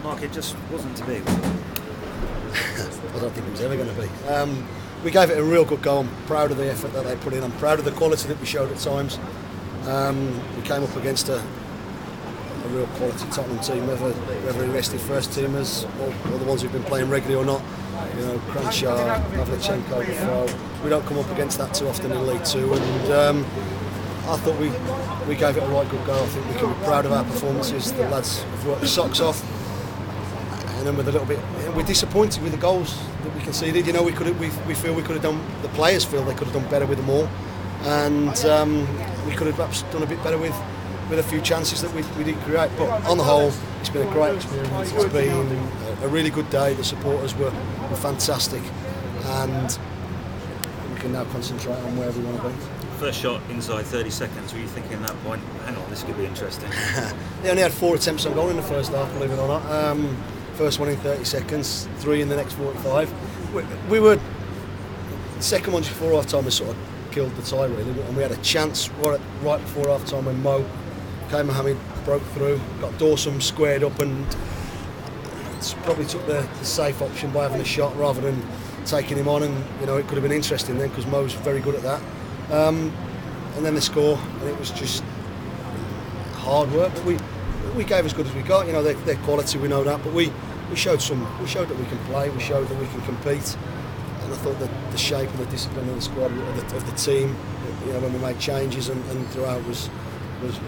Mark, it just wasn't to be. I don't think it was ever going to be. We gave it a real good go. I'm proud of the effort that they put in. I'm proud of the quality that we showed at times. We came up against a real quality Tottenham team, whether he rested first teamers or the ones who've been playing regularly or not. You know, Cranshaw, Pavlyuchenko, Defoe. We don't come up against that too often in League Two, and I thought we gave it a right good go. I think we can be proud of our performances. The lads have worked their socks off, and then with a little bit, we're disappointed with the goals that we conceded. You know, we feel we could have done. The players feel they could have done better with them all, and we could have perhaps done a bit better with a few chances that we did create. But on the whole, it's been a great experience. It's been a really good day. The supporters were fantastic, and we can now concentrate on where we want to be. First shot inside 30 seconds, were you thinking at that point, hang on, this could be interesting? They only had 4 attempts on goal in the first half, believe it or not. First one in 30 seconds, 3 in the next 45. We were, the second one just before half time, we sort of killed the tie really, and we had a chance right before half time when Mohamed broke through, got Dawson squared up, and probably took the safe option by having a shot rather than taking him on, and you know, it could have been interesting then because Mo's very good at that. And then they score, and it was just hard work. But we gave as good as we got. You know, their quality, we know that. But we showed that we can play. We showed that we can compete. And I thought that the shape and the discipline of the squad, of the team, you know, when we made changes and throughout was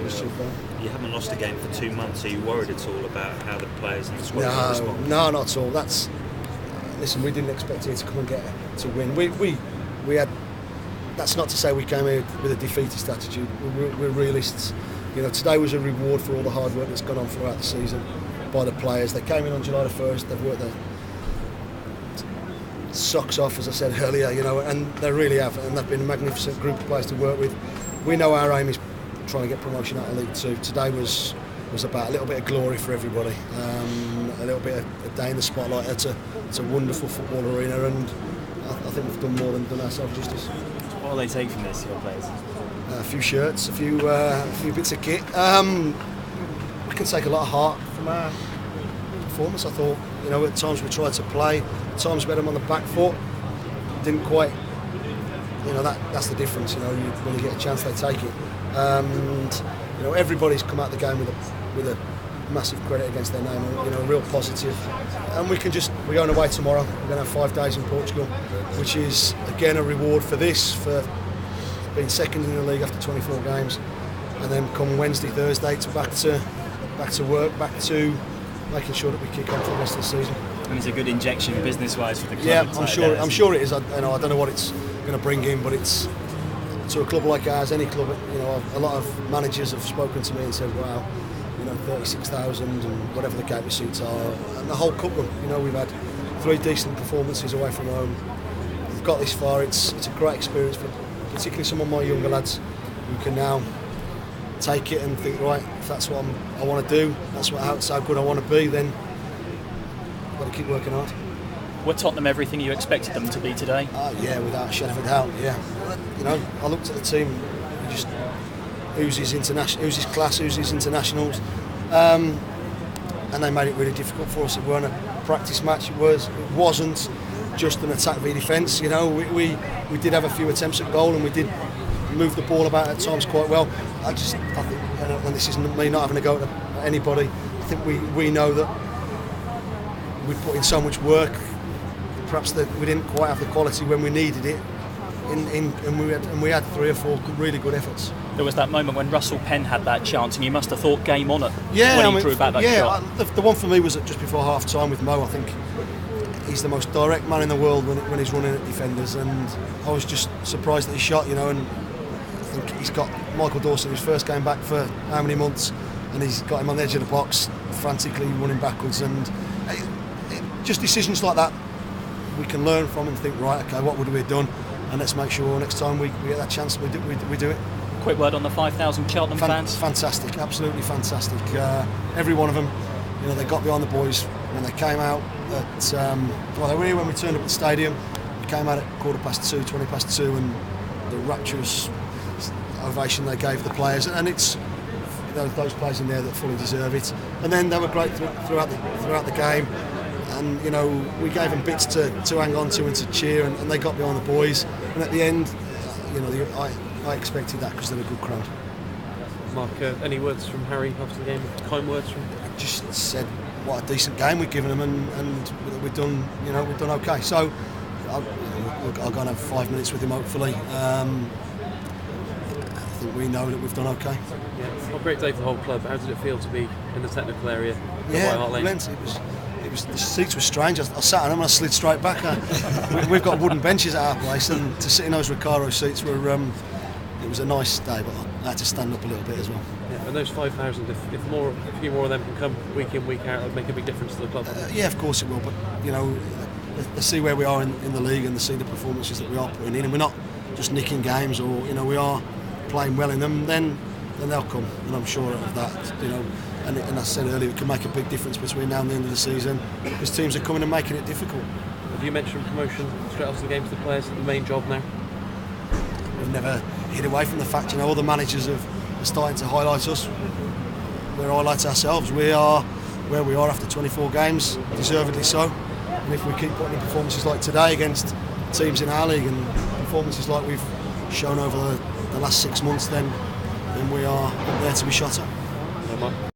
super. You haven't lost a game for 2 months. Are you worried at all about how the players and the squad will respond? No, not at all. Listen, we didn't expect here to come and get to win. We had. That's not to say we came here with a defeatist attitude. We're realists. You know, today was a reward for all the hard work that's gone on throughout the season by the players. They came in on July the 1st. They've worked their socks off, as I said earlier. You know, and they really have. And they've been a magnificent group of players to work with. We know our aim is trying to get promotion out of League Two. Today was about a little bit of glory for everybody. A little bit of a day in the spotlight. It's a wonderful football arena, and I think we've done more than done ourselves justice. What will they take from this, your players? A few shirts, a few bits of kit. We can take a lot of heart from our performance. I thought, you know, at times we tried to play, at times we had them on the back foot. Didn't quite, you know, that's the difference. You know, when you get a chance, they take it. And you know, everybody's come out the game with a massive credit against their name. You know, real positive. And we're going away tomorrow. We're going to have 5 days in Portugal, which is again a reward for being second in the league after 24 games, and then come Wednesday, Thursday back to work, back to making sure that we kick on for the rest of the season. And it's a good injection business-wise for the club. Yeah, I'm sure it is. I don't know what it's going to bring in, but it's to a club like ours, any club. You know, a lot of managers have spoken to me and said, "Wow, you know, 36,000 and whatever the gate seats are, and the whole cup run. You know, we've had 3 decent performances away from home. We've got this far. It's a great experience for particularly some of my younger lads who can now take it and think, right, if that's what I want to do, that's how good I want to be, then I've got to keep working hard." Were Tottenham everything you expected them to be today? Yeah, without a shadow of a doubt. Yeah, you know, I looked at the team, just who's his class, who's his internationals, and they made it really difficult for us. It weren't a practice match. It wasn't just an attack v defence. You know, we did have a few attempts at goal, and we did move the ball about at times quite well. I think, and this isn't me not having a go at anybody, I think we know that we put in so much work. Perhaps that we didn't quite have the quality when we needed it, and we had 3 or 4 really good efforts. There was that moment when Russell Penn had that chance, and you must have thought game on it when he drew back that shot. The one for me was just before half time with Mo. I think he's the most direct man in the world when he's running at defenders, and I was just surprised that he shot. You know, and I think he's got Michael Dawson, his first game back for how many months, and he's got him on the edge of the box, frantically running backwards, and just decisions like that we can learn from and think, right, okay, what would we have done, and let's make sure next time we get that chance we do it. Quick word on the 5,000 Cheltenham fans. Fantastic, absolutely fantastic. Every one of them, you know, they got behind the boys when they came out at they were here when we turned up at the stadium. We came out at 2:15, 2:20, and the rapturous ovation they gave the players, and it's those players in there that fully deserve it. And then they were great throughout the game. And you know, we gave them bits to hang on to and to cheer, and they got behind the boys. And at the end, you know, I expected that because they're a good crowd. Mark, any words from Harry after the game? Kind words from? Just said what a decent game we've given them, and we've done, you know, we've done okay. So I'll go and have 5 minutes with him hopefully. I think we know that we've done okay. Yeah, well, great day for the whole club. How did it feel to be in the technical area? Yeah, plenty. It was the seats were strange. I sat on them and I slid straight back. We've got wooden benches at our place, and to sit in those Recaro seats were. It was a nice day, but I had to stand up a little bit as well. Yeah, and those 5,000, if a few more of them can come week in, week out, it'll make a big difference to the club. Yeah, of course it will. But you know, they see where we are in the league, and they see the performances that we are putting in, and we're not just nicking games, or you know, we are playing well in them. Then they'll come, and I'm sure of that. You know, and I said earlier, it can make a big difference between now and the end of the season because teams are coming and making it difficult. Have you mentioned promotion straight after the game to the players? The main job now. We've never hid away from the fact, you know, all the managers are starting to highlight us. We're highlights ourselves. We are where we are after 24 games, deservedly so. And if we keep putting in performances like today against teams in our league and performances like we've shown over the last 6 months, then we are up there to be shot at.